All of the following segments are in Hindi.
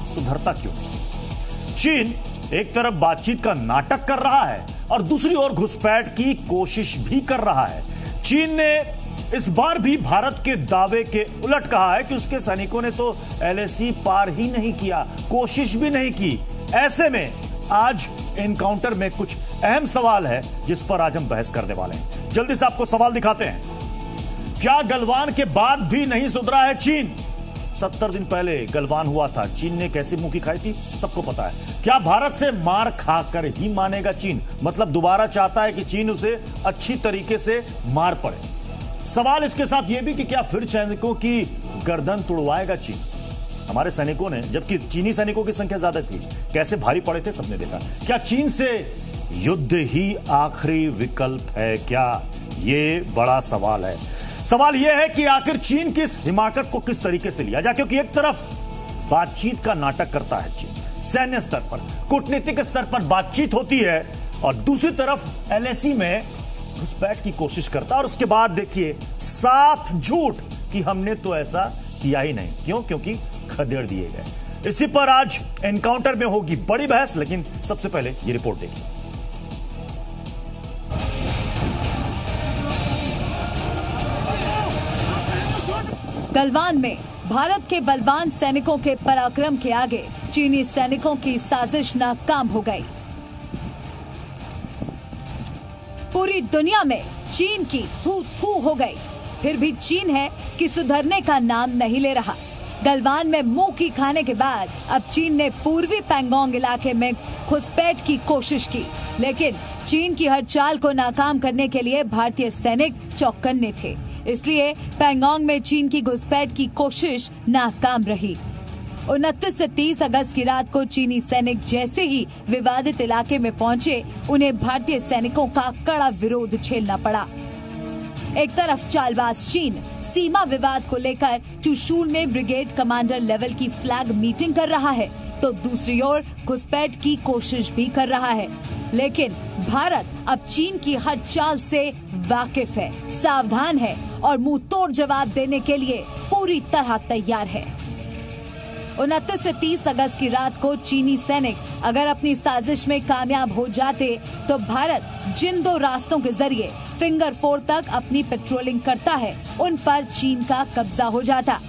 सुधरता क्यों नहीं? चीन एक तरफ बातचीत का नाटक कर रहा है और दूसरी ओर घुसपैठ की कोशिश भी कर रहा है। चीन ने इस बार भी भारत के दावे के उलट कहा है कि उसके सैनिकों ने तो एलएसी पार ही नहीं किया, कोशिश भी नहीं की। ऐसे में आज एनकाउंटर में कुछ अहम सवाल है जिस पर आज हम बहस करने वाले हैं। जल्दी से आपको सवाल दिखाते हैं। क्या गलवान के बाद भी नहीं सुधरा है चीन? 70 दिन पहले गलवान हुआ था, चीन ने कैसी मुंह की खाई थी सबको पता है। क्या भारत से मार खाकर ही मानेगा चीन? मतलब दोबारा चाहता है कि चीन उसे अच्छी तरीके से मार पड़े। सवाल इसके साथ यह भी कि क्या फिर सैनिकों की गर्दन तुड़वाएगा चीन? हमारे सैनिकों ने, जबकि चीनी सैनिकों की संख्या ज्यादा थी, कैसे भारी पड़े थे सबने देखा। क्या चीन से युद्ध ही आखिरी विकल्प है क्या? यह बड़ा सवाल है। सवाल यह है कि आखिर चीन की इस हिमाकत को किस तरीके से लिया जाए, क्योंकि एक तरफ बातचीत का नाटक करता है चीन, सैन्य स्तर पर, कूटनीतिक स्तर पर बातचीत होती है, और दूसरी तरफ एलएसी में घुसपैठ की कोशिश करता है, और उसके बाद देखिए साफ झूठ कि हमने तो ऐसा किया ही नहीं। क्यों? क्योंकि खदेड़ दिए गए। इसी पर आज एनकाउंटर में होगी बड़ी बहस, लेकिन सबसे पहले ये रिपोर्ट देखिए। गलवान में भारत के बलवान सैनिकों के पराक्रम के आगे चीनी सैनिकों की साजिश नाकाम हो गई। पूरी दुनिया में चीन की थू थू हो गई, फिर भी चीन है कि सुधरने का नाम नहीं ले रहा। गलवान में मुंह की खाने के बाद अब चीन ने पूर्वी पैंगोंग इलाके में घुसपैठ की कोशिश की, लेकिन चीन की हर चाल को नाकाम करने के लिए भारतीय सैनिक चौकन्ने थे। इसलिए पैंगोंग में चीन की घुसपैठ की कोशिश नाकाम रही। 29 से 30 अगस्त की रात को चीनी सैनिक जैसे ही विवादित इलाके में पहुंचे, उन्हें भारतीय सैनिकों का कड़ा विरोध झेलना पड़ा। एक तरफ चालबाज चीन सीमा विवाद को लेकर चुशूल में ब्रिगेड कमांडर लेवल की फ्लैग मीटिंग कर रहा है, तो दूसरी ओर घुसपैठ की कोशिश भी कर रहा है। लेकिन भारत अब चीन की हर चाल से वाकिफ है, सावधान है और मुंह तोड़ जवाब देने के लिए पूरी तरह तैयार है। 29 से 30 अगस्त की रात को चीनी सैनिक अगर अपनी साजिश में कामयाब हो जाते तो भारत जिन दो रास्तों के जरिए फिंगर 4 तक अपनी पेट्रोलिंग करता है, उन पर चीन का कब्जा हो जाता।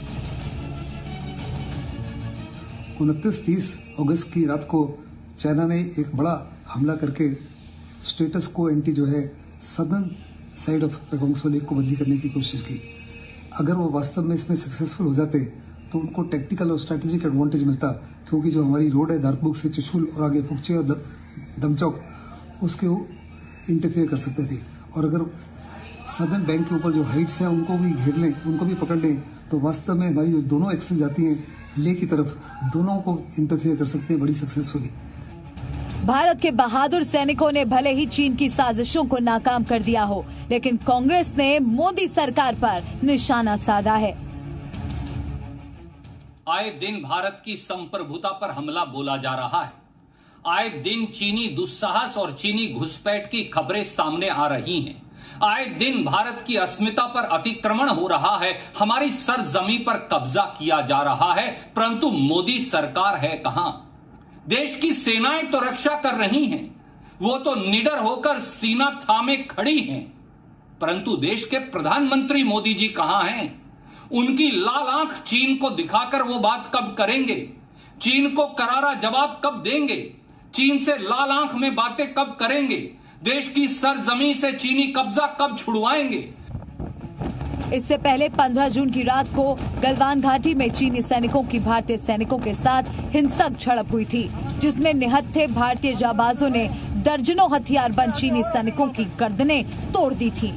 29-30 अगस्त की रात को चाइना ने एक बड़ा हमला करके स्टेटस को एंटी जो है southern side of Pangong so lake को बंदी करने की कोशिश की। अगर वो वास्तव में इसमें सक्सेसफुल हो जाते तो उनको टैक्टिकल और स्ट्रैटेजिक एडवांटेज मिलता, क्योंकि जो हमारी रोड है दार्कबुक से चुशूल और आगे फुकचे और दमचौक, उसके इंटरफेयर कर सकते थे। और अगर सदर्न बैंक के ऊपर जो हाइट्स हैं उनको भी घेर लें, उनको भी पकड़ लें, तो वास्तव में हमारी जो दोनों एक्सेस जाती हैं ले की तरफ, दोनों को इंटरफेयर कर सकते हैं बड़ी सक्सेसफुली। भारत के बहादुर सैनिकों ने भले ही चीन की साजिशों को नाकाम कर दिया हो, लेकिन कांग्रेस ने मोदी सरकार पर निशाना साधा है। आए दिन भारत की संप्रभुता पर हमला बोला जा रहा है। आए दिन चीनी दुस्साहस और चीनी घुसपैठ की खबरें सामने आ रही हैं। आए दिन भारत की अस्मिता पर अतिक्रमण हो रहा है, हमारी सरजमी पर कब्जा किया जा रहा है, परंतु मोदी सरकार है कहां? देश की सेनाएं तो रक्षा कर रही हैं, वो तो निडर होकर सीना थामे खड़ी हैं, परंतु देश के प्रधानमंत्री मोदी जी कहां हैं? उनकी लाल आंख चीन को दिखाकर वो बात कब करेंगे? चीन को करारा जवाब कब देंगे? चीन से लाल आंख में बातें कब करेंगे? देश की सरजमीन से चीनी कब्जा कब छुड़वाएंगे? इससे पहले 15 जून की रात को गलवान घाटी में चीनी सैनिकों की भारतीय सैनिकों के साथ हिंसक झड़प हुई थी, जिसमें निहत्थे भारतीय जाबाजों ने दर्जनों हथियारबंद चीनी सैनिकों की गर्दनें तोड़ दी थी।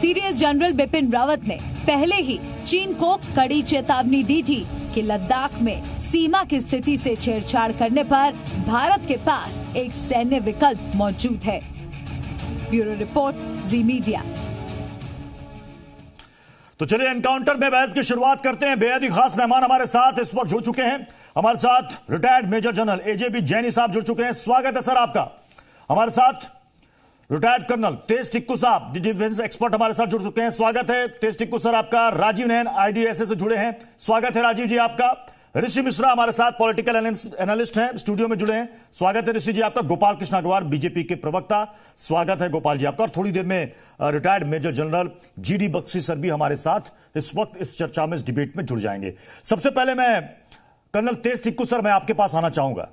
सीडीएस जनरल बिपिन रावत ने पहले ही चीन को कड़ी चेतावनी दी थी कि लद्दाख में सीमा की स्थिति से छेड़छाड़ करने पर भारत के पास एक सैन्य विकल्प मौजूद है। ब्यूरो रिपोर्ट, जी मीडिया। तो चलिए एनकाउंटर में बहस की शुरुआत करते हैं। बेहद ही खास मेहमान हमारे साथ इस वक्त जुड़ चुके हैं। हमारे साथ रिटायर्ड मेजर जनरल एजेबी जैनी साहब जुड़ चुके हैं। स्वागत है सर आपका। हमारे साथ रिटायर्ड कर्नल तेज टिक्कू साहब, डिफेंस एक्सपर्ट, हमारे साथ जुड़ चुके हैं। स्वागत है तेज टिक्कू सर आपका। राजीव नैन आईडीएसए से जुड़े हैं। स्वागत है राजीव जी आपका। ऋषि मिश्रा हमारे साथ पॉलिटिकल एनालिस्ट हैं, स्टूडियो में जुड़े हैं। स्वागत है ऋषि जी आपका। गोपाल कृष्ण अग्रवाल बीजेपी के प्रवक्ता, स्वागत है गोपाल जी आपका। और थोड़ी देर में retired major general GD Bakshi sir भी हमारे साथ इस वक्त इस चर्चा में, इस डिबेट में जुड़ जाएंगे। सबसे पहले मैं कर्नल तेज टिक्कू सर, मैं आपके पास आना चाहूंगा।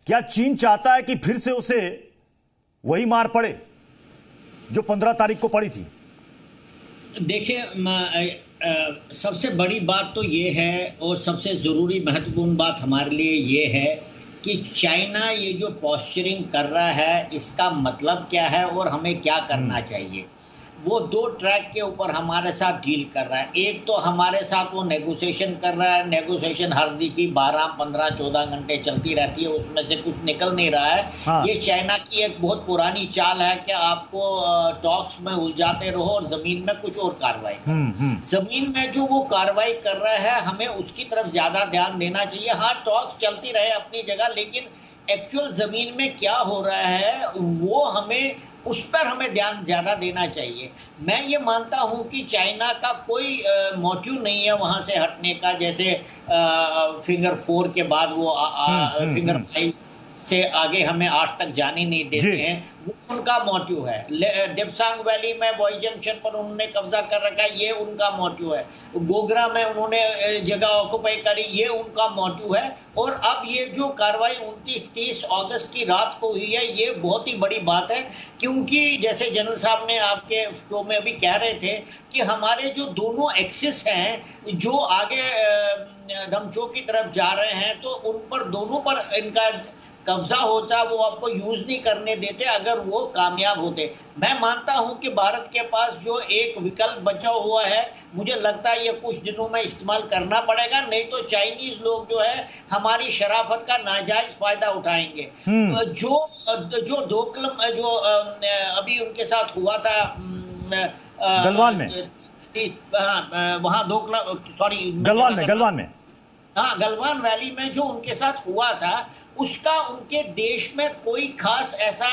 क्या चीन चाहता है कि फिर से उसे वही मार पड़े जो 15 तारीख को पड़ी थी? देखिए, सबसे बड़ी बात तो ये है और सबसे ज़रूरी महत्वपूर्ण बात हमारे लिए ये है कि चाइना ये जो पॉस्चरिंग कर रहा है इसका मतलब क्या है और हमें क्या करना चाहिए। वो दो ट्रैक के ऊपर हमारे साथ डील कर रहा है। एक तो हमारे साथ वो नेगोशिएशन कर रहा है, नेगोशिएशन हर दिन की 12, 15, 14 घंटे चलती रहती है, उसमें से कुछ निकल नहीं रहा है। हाँ। ये चाइना की एक बहुत पुरानी चाल है कि आपको टॉक्स में उलझाते रहो और जमीन में कुछ और कार्रवाई करो। जमीन में जो वो कार्रवाई कर रहा है हमें उसकी तरफ ज्यादा ध्यान देना चाहिए। हाँ, टॉक्स चलती रहे अपनी जगह, लेकिन एक्चुअल जमीन में क्या हो रहा है वो उस पर हमें ध्यान ज्यादा देना चाहिए। मैं ये मानता हूं कि चाइना का कोई मोटिव नहीं है वहां से हटने का, जैसे फिंगर 4 के बाद वो फिंगर 5 से आगे हमें 8 तक जाने नहीं देते हैं, वो उनका मोटिव है। डेप्सांग वैली में बॉय जंक्शन पर उन्होंने कब्जा कर रखा है, ये उनका मोटिव है। गोगरा में उन्होंने जगह ऑक्युपाई करी, ये उनका मोटिव है। और अब ये जो कार्रवाई 29-30 अगस्त की रात को हुई है, ये बहुत ही बड़ी बात है, क्योंकि जैसे जनरल साहब ने आपके शो में अभी कह रहे थे कि हमारे जो दोनों एक्सिस हैं जो आगे धमचो की तरफ जा रहे हैं, तो उन पर दोनों पर इनका कब्जा होता, वो आपको यूज नहीं करने देते अगर वो कामयाब होते। मैं मानता हूं कि भारत के पास जो एक विकल्प बचा हुआ है, मुझे लगता है ये कुछ दिनों में इस्तेमाल करना पड़ेगा, नहीं तो चाइनीज लोग जो है हमारी शराफत का नाजायज फायदा उठाएंगे। जो डोकलम जो अभी उनके साथ हुआ था गलवान में, वहां गलवान में, हाँ, गलवान वैली में जो उनके साथ हुआ था उसका उनके देश में कोई खास ऐसा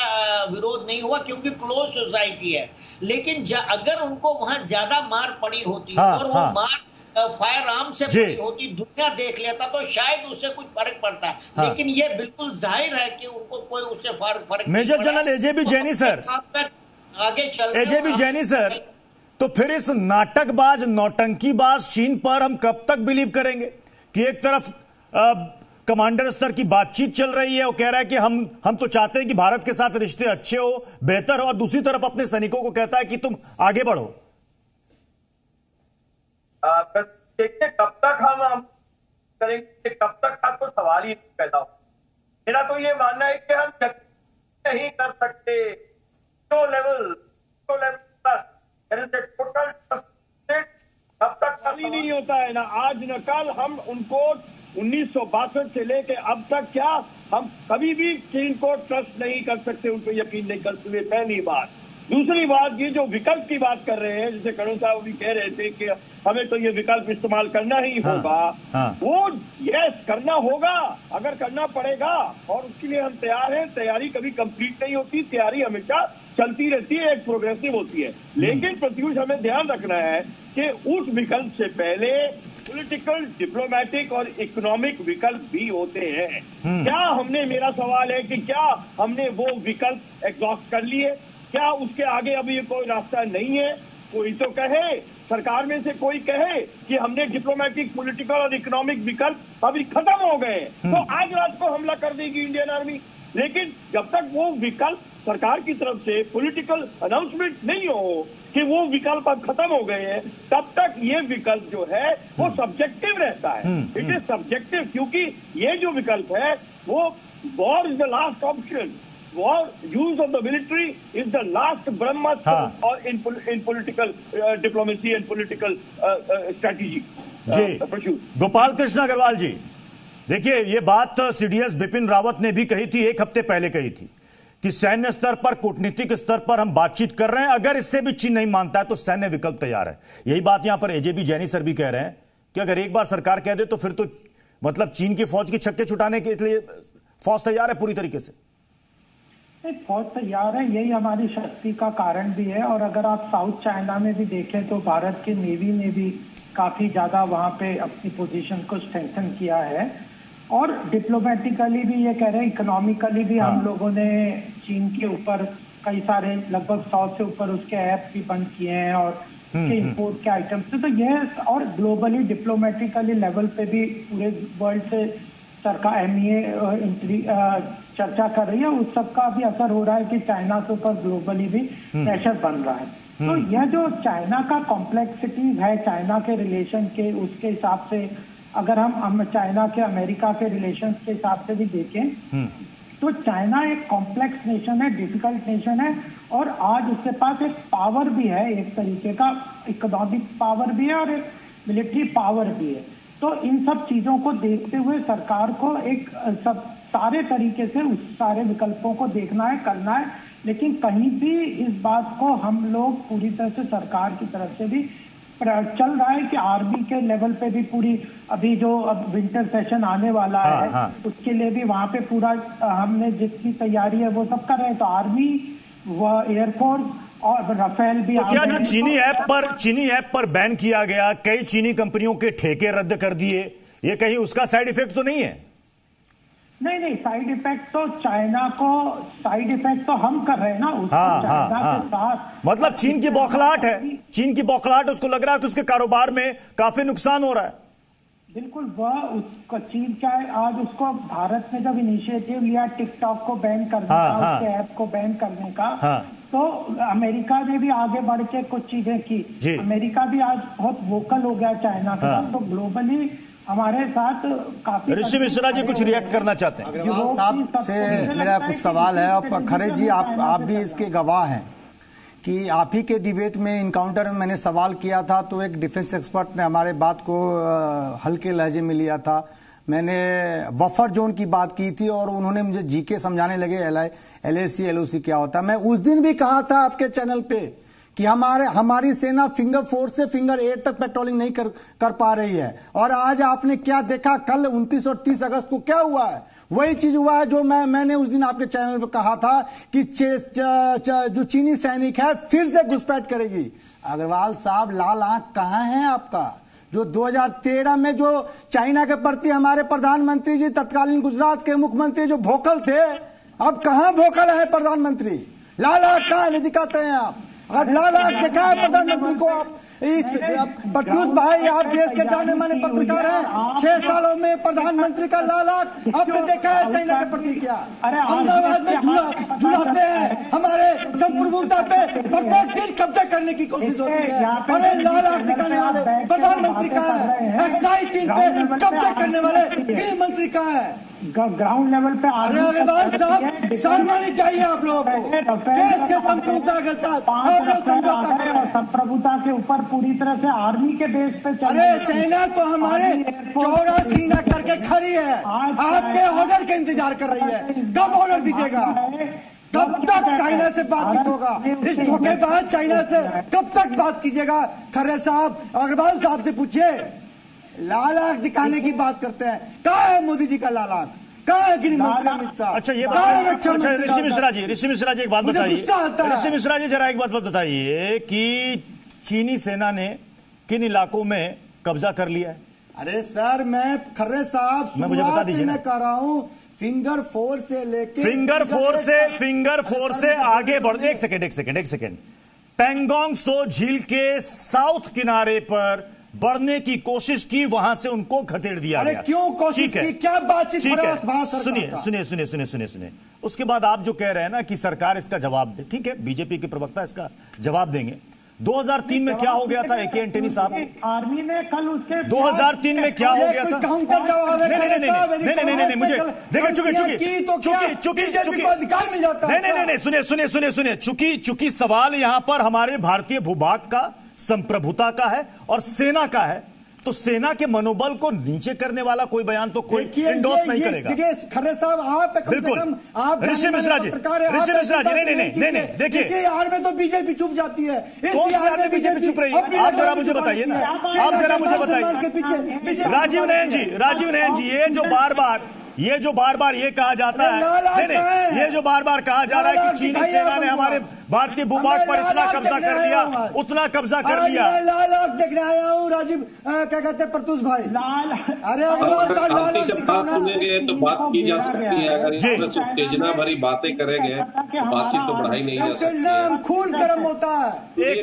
विरोध नहीं हुआ, क्योंकि क्लोज सोसाइटी है। लेकिन अगर उनको वहां ज्यादा मार पड़ी होती और वो मार फायर आर्म से पड़ी होती, दुनिया देख लेता, तो शायद उससे कुछ फर्क पड़ता। लेकिन ये बिल्कुल जाहिर है कि उनको कोई उससे फर्क मेजर जनरल एजेबी जैनी सर, आगे चल एजेबी जैनी सर, तो फिर इस नाटकबाज नौटंकीबाज चीन पर हम कब तक बिलीव करेंगे कि एक तरफ कमांडर स्तर की बातचीत चल रही है, वो कह रहा है कि हम तो चाहते हैं कि भारत के साथ रिश्ते अच्छे हो, बेहतर हो, और दूसरी तरफ अपने सैनिकों को कहता है कि तुम आगे बढ़ो। देखिए कब तक हम करेंगे, कब तक का तो सवाल ही पैदा हो। मेरा तो ये मानना है कि हम नहीं कर सकते तो लेवल टोटल तब तक कभी नहीं होता है ना। आज न कल हम उनको 1962 से लेके अब तक क्या हम कभी भी चीन को ट्रस्ट नहीं कर सकते, उन पर यकीन नहीं कर सकते, पहली बात। दूसरी बात, ये जो विकल्प की बात कर रहे हैं, जैसे कर्नल साहब भी कह रहे थे कि हमें तो ये विकल्प इस्तेमाल करना ही होगा। वो यस करना होगा, अगर करना पड़ेगा, और उसके लिए हम तैयार हैं। तैयारी कभी कंप्लीट नहीं होती, तैयारी हमेशा चलती रहती है, एक प्रोग्रेसिव होती है। लेकिन प्रत्युष हमें ध्यान रखना है कि उस विकल्प से पहले पॉलिटिकल, डिप्लोमेटिक और इकोनॉमिक विकल्प भी होते हैं। क्या हमने, मेरा सवाल है कि क्या हमने वो विकल्प एग्जॉस्ट कर लिए? क्या उसके आगे अभी कोई रास्ता नहीं है? कोई तो कहे, सरकार में से कोई कहे कि हमने डिप्लोमेटिक, पॉलिटिकल और इकोनॉमिक विकल्प अभी खत्म हो गए, तो आज रात को हमला कर देगी इंडियन आर्मी। लेकिन जब तक वो विकल्प सरकार की तरफ से पॉलिटिकल अनाउंसमेंट नहीं हो कि वो विकल्प अब खत्म हो गए हैं, तब तक ये विकल्प जो है वो सब्जेक्टिव रहता है। इट इज सब्जेक्टिव, क्योंकि ये जो विकल्प है वो war is the last option, war use of the military is the last Brahmastra और in political diplomacy and political strategy. जी गोपाल कृष्ण अग्रवाल जी, देखिए ये बात सीडीएस बिपिन रावत ने भी कही थी, 1 हफ्ते पहले कही थी कि सैन्य स्तर पर, कूटनीतिक स्तर पर हम बातचीत कर रहे हैं, अगर इससे भी चीन नहीं मानता है तो सैन्य विकल्प तैयार है। यही बात यहां पर एजेबी जैनी सर भी कह रहे हैं कि अगर एक बार सरकार कह दे तो फिर तो मतलब चीन की फौज की छक्के छुटाने के लिए फौज तैयार है पूरी तरीके से। फौज तैयार है, यही हमारी शक्ति का कारण भी है। और अगर आप साउथ चाइना में भी देखें तो भारत की नेवी ने भी काफी ज्यादा वहाँ पे अपनी पोजीशन को स्ट्रेंथन किया है। और डिप्लोमेटिकली भी ये कह रहे हैं, इकोनॉमिकली भी हम लोगों ने चीन के ऊपर कई सारे लगभग 100 से ऊपर उसके ऐप भी बंद किए हैं और उसके इंपोर्ट के आइटम्स से। तो यह और ग्लोबली डिप्लोमेटिकली लेवल पे भी पूरे वर्ल्ड से सरकार MEA चर्चा कर रही है। उस सबका भी असर हो रहा है कि चाइना के ऊपर ग्लोबली भी प्रेशर बन रहा है। तो यह जो चाइना का कॉम्प्लेक्सिटीज है, चाइना के रिलेशन के, उसके हिसाब से अगर हम चाइना के अमेरिका के रिलेशंस के हिसाब से भी देखें तो चाइना एक कॉम्प्लेक्स नेशन है, डिफिकल्ट नेशन है और आज उसके पास एक पावर भी है, एक तरीके का इकोनॉमिक पावर भी है और एक मिलिट्री पावर भी है। तो इन सब चीजों को देखते हुए सरकार को एक सब सारे तरीके से उस सारे विकल्पों को देखना है, करना है। लेकिन कहीं भी इस बात को हम लोग पूरी तरह से सरकार की तरफ से भी चल रहा है कि आर्मी के लेवल पे भी पूरी अभी जो अब विंटर सेशन आने वाला है उसके लिए भी वहाँ पे पूरा हमने जितनी तैयारी है वो सब कर रहे हैं। तो आर्मी व एयरफोर्स और राफेल भी। तो क्या जो चीनी ऐप पर बैन किया गया, कई चीनी कंपनियों के ठेके रद्द कर दिए, ये कहीं उसका साइड इफेक्ट तो नहीं है? नहीं, साइड इफेक्ट तो चाइना को, साइड इफेक्ट तो हम कर रहे हैं ना उसको चाइना के साथ। मतलब चीन की बौखलाहट है, चीन की बौखलाहट, उसको लग रहा है कि उसके कारोबार में काफी नुकसान हो रहा है। बिल्कुल, वह उसको चीन क्या है, आज उसको भारत ने जब इनिशिएटिव लिया टिकटॉक को बैन करने का, उसके ऐप को बैन करने का, तो अमेरिका ने भी आगे बढ़ के कुछ चीजें की। अमेरिका भी आज बहुत वोकल हो गया चाइना के साथ। तो ग्लोबली हमारे साथ काफी। ऋषि मिश्रा जी कुछ रिएक्ट करना चाहते हैं? अग्रवाल साहब से मेरा कुछ सवाल है और खरे जी आप भी इसके गवाह हैं कि आप ही के डिबेट में, इनकाउंटर में मैंने सवाल किया था तो एक डिफेंस एक्सपर्ट ने हमारे बात को हल्के लहजे में लिया था। मैंने बफर जोन की बात की थी और उन्होंने मुझे जीके समझाने लगे LAC LOC क्या होता है। मैं उस दिन भी कहा था आपके चैनल पे कि हमारी सेना फिंगर 4 से फिंगर 8 तक पेट्रोलिंग नहीं कर पा रही है। और आज आपने क्या देखा, कल 29 और 30 अगस्त को क्या हुआ है? वही चीज हुआ है जो मैंने उस दिन आपके चैनल पर कहा था कि जो चीनी सैनिक है फिर से घुसपैठ करेगी। अग्रवाल साहब, लाल आंख कहाँ है आपका? जो 2013 में जो चाइना के प्रति हमारे प्रधानमंत्री जी, तत्कालीन गुजरात के मुख्यमंत्री जो भोकल थे, अब कहाँ भोकल है प्रधानमंत्री? लाल आंख कहाँ नहीं दिखाते हैं आप? अब लाल आंख दिखा है प्रधानमंत्री को आप? प्रत्युष भाई, आप देश के जाने माने पत्रकार हैं, 6 सालों में प्रधानमंत्री का लाल आंख आपने देखा है चाइना के प्रति क्या? अहमदाबाद में झुलाते हैं, हमारे संप्रभुता पे प्रत्येक दिन कब्जा करने की कोशिश होती है। अरे लाल आंख दिखाने वाले प्रधानमंत्री कहाँ है? एक्साइज चीन पे कब्जा करने वाले गृह मंत्री कहाँ है? ग्राउंड लेवल पे अग्रवाल साहब, शर्मानी चाहिए आप लोगों को। देश के संप्रभुता के साथ आप लोग समझौता कर रहे हैं। संप्रभुता के ऊपर पूरी तरह से आर्मी के बेस पे चल। अरे सेना तो हमारे चौड़ा सीना करके खड़ी है, आपके ऑर्डर के इंतजार कर रही है। कब ऑर्डर दीजिएगा? कब तक चाइना से बातचीत होगा? इस धोखेबाज चाइना से कब तक बात कीजिएगा? खरे साहब, अग्रवाल साहब से पूछिए। लाल आंख दिखाने की बात करते हैं, कहाँ है मोदी जी का लाल आंख? कहाँ है गृह मंत्री अमित शाह? अच्छा, ये ऋषि मिश्रा जी एक बात बताइए। ऋषि मिश्रा जी जरा एक बात बताइए कि चीनी सेना ने किन इलाकों में कब्जा कर लिया है? अरे सर, मैं खर्रे साहब मुझे बता दीजिए। मैं कह रहा हूँ फिंगर 4 से लेके फिंगर 4 से आगे बढ़। एक सेकेंड। पैंगोंग सो झील के साउथ किनारे पर बढ़ने की कोशिश की, वहां से उनको खदेड़ दिया गया। क्यों कोशिश की? क्या बातचीत? सुनिए। उसके बाद आप जो कह रहे हैं ना कि सरकार इसका जवाब दे, ठीक है, बीजेपी के प्रवक्ता इसका जवाब देंगे। 2003 में क्या हो गया था AK एंटनी साहब? आर्मी ने कल उसके 2003 में क्या हो गया था? काउंटर जवाब है। नहीं, मुझे देखिए, सुनिए, चूंकि सवाल यहां पर हमारे भारतीय भूभाग का, संप्रभुता का है और सेना का है, तो सेना के मनोबल को नीचे करने वाला कोई बयान तो कोई इंडोर्स नहीं करेगा। खरे साहब, आप बिल्कुल, ऋषि मिश्रा जी नहीं, देखिए, इसी हाल में तो बीजेपी चुप जाती है। इसी हाल में बीजेपी चुप रही है। आप जरा मुझे बताइए ना, राजीव नयन जी, ये जो बार बार ये जो बार बार ये कहा जाता है, नहीं, ये जो बार बार कहा जा रहा है कि चीनी सेना ने हमारे भारतीय भूभाग पर इतना कब्जा कर लिया, उतना कब्जा कर लिया। लाल आंख देखने आया हूँ राजीव, क्या कहते हैं प्रत्युष भाई। अरे शांति से बात सुनेंगे तो बात की जा सकती है, अगर उत्तेजना भरी बातें करेंगे तो बातचीत तो बढ़ाई नहीं जा सकती। खून गर्म होता है। एक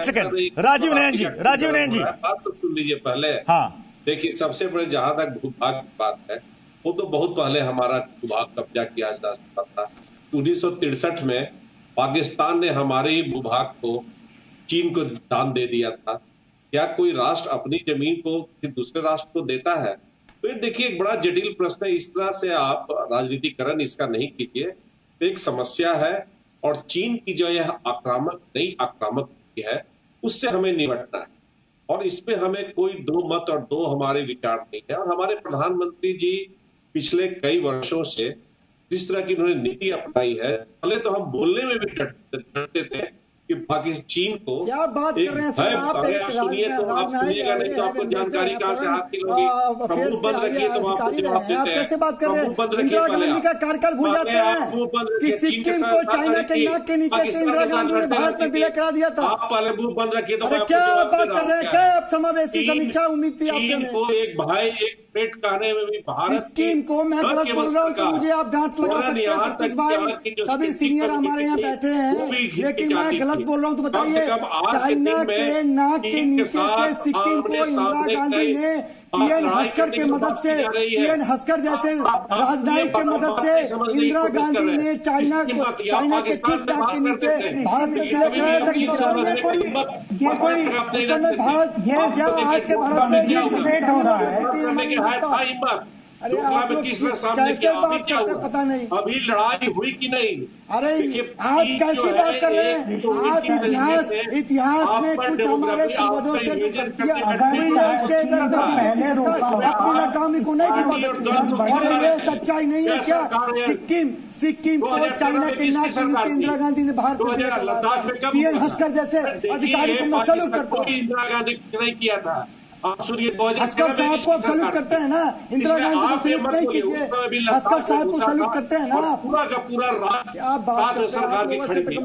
सेकंड राजीव नयन जी, बात तो सुन लीजिए पहले। हाँ देखिए, सबसे बड़े जहां तक भूभाग की बात है, वो तो बहुत पहले हमारा भूभाग कब्जा किया जा सकता था। 1963 में पाकिस्तान ने हमारे ही भूभाग को चीन को दान दे दिया था। क्या कोई राष्ट्र अपनी जमीन को किसी दूसरे राष्ट्र को देता है? तो ये देखिए एक बड़ा जटिल प्रश्न है। इस तरह से आप राजनीतिकरण इसका नहीं कीजिए। एक समस्या है और चीन की जो यह नई आक्रामक है, उससे हमें निपटना है और इसमें हमें कोई दो मत और दो हमारे विचार नहीं है। और हमारे प्रधानमंत्री जी पिछले कई वर्षों से जिस तरह की उन्होंने नीति अपनाई है, पहले तो हम बोलने में भी डरते थे कि पाकिस्तान चीन को क्या बात कर रहे हैं सर आप? सुनिए तो आप सुनिएगा नहीं तो आपको जानकारी कहां से हासिल होगी। प्रमुख बंद रखिए तो आपको जवाब देते हैं। कैसे बात कर रहे हैं? इंदिरा गांधी का कार्यकाल भूल जाते हैं कि सिक्किम को चाइना के नाक के नीचे से इंदिरा गांधी ने भारत में विलय करा दिया था। आप पहले मुंह बंद रखिए तो क्या बात कर रहे हैं? क्या आप समावेशी समीक्षा उम्मीद थी आपसे? चीन को एक भाई एक पेट कहने में भी भारत सिक्किम को मैं गलत बोल रहा हूँ तो मुझे आप डांट लगा सकते हैं भाई। सभी सीनियर हमारे यहाँ बैठे हैं, लेकिन मैं गलत बोल रहा हूँ तो बताइए। चाइना के नाक के नीचे से सिक्किम को इंदिरा गांधी ने पीएन हस्कर के मदद से, पीएन हस्कर जैसे राजनयिक के मदद से इंदिरा गांधी ने चाइना के ठीक नाक के नीचे भारत में विलय कराया था। क्या आज के भारत से अरे आप लोग कैसे बात करते हैं पता नहीं। अभी लड़ाई हुई कि नहीं? अरे आप कैसी बात कर रहे हैं? आप इतिहास में कुछ हमारे पूर्वजों से अपनी नाकामी को नहीं दिखा सकती और ये सच्चाई नहीं है क्या? सिक्किम को चाइना के नाक के नीचे इंदिरा गांधी ने भारत में पीएन हस्कर जैसे अधिकारी को मैं सैल्यूट करता हूँ। इंदिरा गांधी नहीं किया था। आप सुनिए, हस्कर साहब को सैल्यूट करते हैं ना, इंदिरा गांधी को सैल्यूट नहीं कीजिए, हस्कर साहब को सैल्यूट करते हैं ना। पूरा का पूरा राज्य सरकार की खड़ी थी।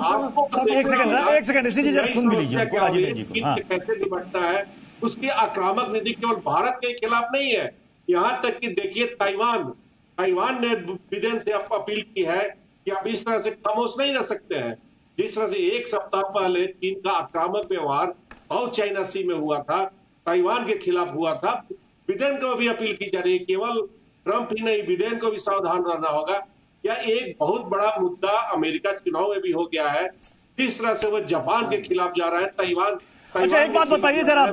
एक सेकंड इसी चीज सुन भी लीजिए कैसे निपटना है। उसकी आक्रामक नीति केवल भारत के खिलाफ नहीं है, यहाँ तक कि देखिए ताइवान ने बिडेन से अपील की है कि आप इस तरह से खामोश नहीं रह सकते हैं। जिस तरह से एक सप्ताह पहले चीन का आक्रामक व्यवहार साउथ चाइना सी में हुआ था, ताइवान के खिलाफ हुआ था, बिडेन को भी अपील की जा रही है। केवल ट्रंप ही नहीं, बिडेन को भी सावधान रहना होगा। या एक बहुत बड़ा मुद्दा अमेरिका चुनाव में भी हो गया है, जिस तरह से वो जापान के खिलाफ जा रहा है, ताइवान। अच्छा एक बात बताइए जरा,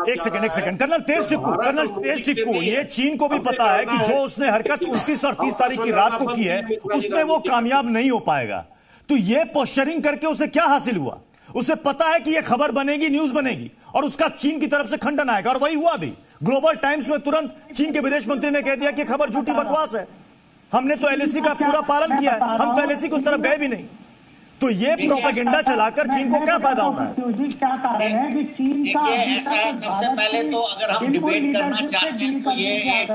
एक सेकंड कर्नल तेज टिक्कू, ये चीन को भी पता है कि जो उसने हरकत 29 और 30 तारीख की रात को की है उसमें वो कामयाब नहीं हो पाएगा। तो ये पोस्चरिंग करके उसे क्या हासिल हुआ? उसे पता है कि ये खबर बनेगी, न्यूज बनेगी और उसका चीन की तरफ से खंडन आएगा और वही हुआ भी। ग्लोबल टाइम्स में तुरंत चीन के विदेश मंत्री ने कह दिया कि खबर झूठी बकवास है, हमने तो एलएसी का पूरा पालन किया है, हम तो एलएसी की उस तरफ गए भी नहीं। तो ये प्रोपेगेंडा चलाकर चीन को क्या फायदा होना है? सबसे पहले तो अगर हम डिबेट करना चाहते हैं तो ये एक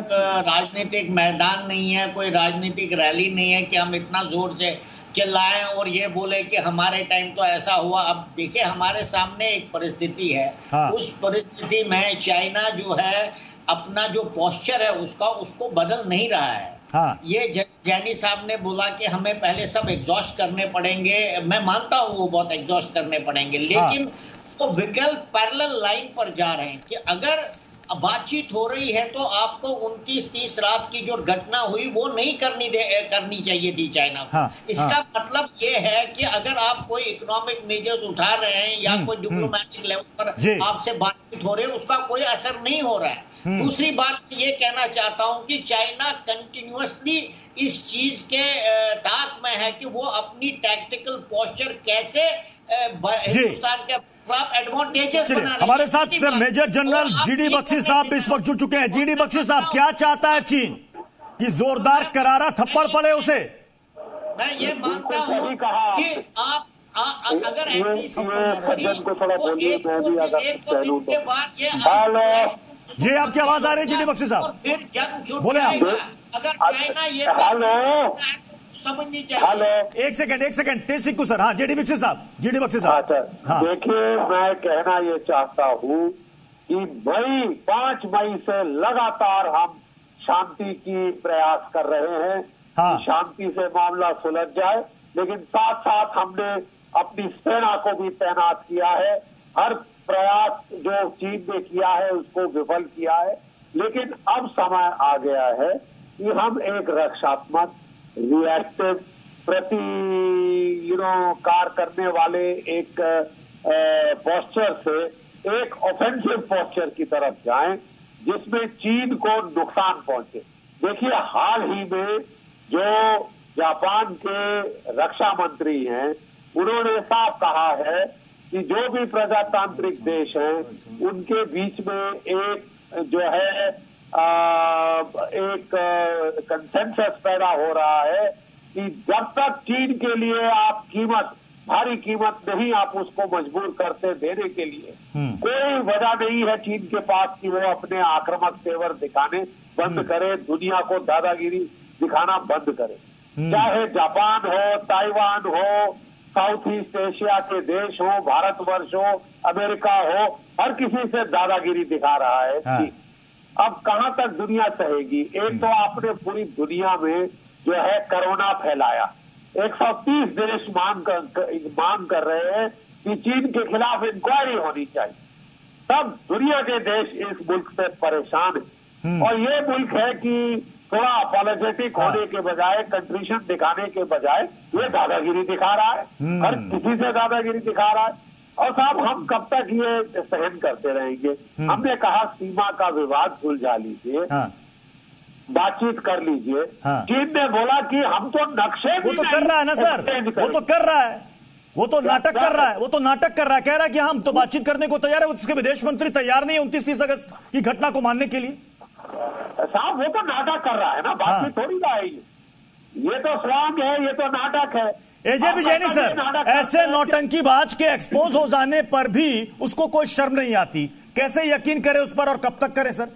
राजनीतिक मैदान नहीं है, कोई राजनीतिक रैली नहीं है कि हम इतना जोर से चिल्लाएं और ये बोले कि हमारे टाइम तो ऐसा हुआ। अब देखिए हमारे सामने एक परिस्थिति है, उस परिस्थिति में चाइना जो है अपना जो पोस्चर है उसको बदल नहीं रहा है। ये जैनी साहब ने बोला कि हमें पहले सब एग्जॉस्ट करने पड़ेंगे, मैं मानता हूँ वो बहुत एग्जॉस्ट करने पड़ेंगे, लेकिन तो विकल्प पैरेलल लाइन पर जा रहे हैं कि अगर बातचीत हो रही है तो आपको 29-30 रात की जो घटना हुई वो नहीं करनी चाहिए थी चाइना को। इसका मतलब ये है कि अगर आप कोई इकोनॉमिक मेजर्स उठा रहे हैं या कोई डिप्लोमेटिक लेवल पर आपसे बातचीत हो रही है, उसका कोई असर नहीं हो रहा है। दूसरी बात ये कहना चाहता हूं कि चाइना कंटिन्यूअसली इस चीज के ताक में है कि वो अपनी टैक्टिकल पोस्चर कैसे हिंदुस्तान के हमारे साथ मेजर जनरल जीडी बख्शी साहब इस वक्त जुड़ चुके हैं। जीडी बख्शी साहब, क्या चाहता है चीन कि जोरदार करारा थप्पड़ पड़े उसे? मैं ये मानता हूं कि अगर ऐसी सज्जन को थोड़ा बोलिए, मैं भी अगर कह लूं तो। हेलो जी, आपकी आवाज आ रही है जीडी बख्शी साहब, फिर जंग छूट बोले आप। जाएगा। अगर चाइना ये हेलो समझनी चाहिए। हेलो, एक सेकंड तेज सिक्कू सर। हाँ जीडी बख्शी साहब। अच्छा हाँ। देखिए, मैं कहना ये चाहता हूँ कि भाई 5 मई से लगातार हम शांति की प्रयास कर रहे हैं हाँ। कि शांति से मामला सुलझ जाए, लेकिन साथ साथ हमने अपनी सेना को भी तैनात किया है। हर प्रयास जो चीन ने किया है उसको विफल किया है, लेकिन अब समय आ गया है कि हम एक रक्षात्मक रिएक्टिव प्रति कार्य करने वाले एक पोस्चर से एक ऑफेंसिव पोस्चर की तरफ जाएं, जिसमें चीन को नुकसान पहुंचे। देखिए, हाल ही में जो जापान के रक्षा मंत्री हैं, उन्होंने साफ कहा है कि जो भी प्रजातांत्रिक देश हैं उनके बीच में एक जो है एक कंसेंसस पैदा हो रहा है कि जब तक चीन के लिए आप भारी कीमत नहीं आप उसको मजबूर करते देने के लिए, कोई वजह नहीं है चीन के पास कि वो अपने आक्रामक तेवर दिखाने बंद करे, दुनिया को दादागिरी दिखाना बंद करे। चाहे जापान हो, ताइवान हो, साउथ ईस्ट एशिया के देश हो, भारतवर्ष हो, अमेरिका हो, हर किसी से दादागिरी दिखा रहा है। हाँ। अब कहां तक दुनिया सहेगी? एक तो आपने पूरी दुनिया में जो है कोरोना फैलाया, 130 देश मांग कर रहे हैं कि चीन के खिलाफ इंक्वायरी होनी चाहिए। तब दुनिया के देश इस मुल्क से परेशान है, और ये मुल्क है कि थोड़ा अपॉलोजेटिक होने के बजाय, कंट्रीशन दिखाने के बजाय ये दादागिरी दिखा रहा है, हर किसी से दादागिरी दिखा रहा है। और साहब, हम कब तक ये सहन करते रहेंगे? हमने कहा सीमा का विवाद सुलझा लीजिए, बातचीत कर लीजिए। चीन ने बोला कि हम तो नक्शे वो तो कर रहा है ना सर, वो तो कर रहा है, वो तो नाटक कर रहा है, कह रहा है कि हम तो बातचीत करने को तैयार है। उसके विदेश मंत्री तैयार नहीं है 29-30 अगस्त की घटना को मानने के लिए। साहब, वो तो नाटक कर रहा है ना, बातचीत थोड़ी ना है। ये तो स्वांग है, ये तो नाटक है। एजेपी जैनी सर, ऐसे नौटंकीबाज के एक्सपोज हो जाने पर भी उसको कोई शर्म नहीं आती, कैसे यकीन करे उस पर और कब तक करे सर?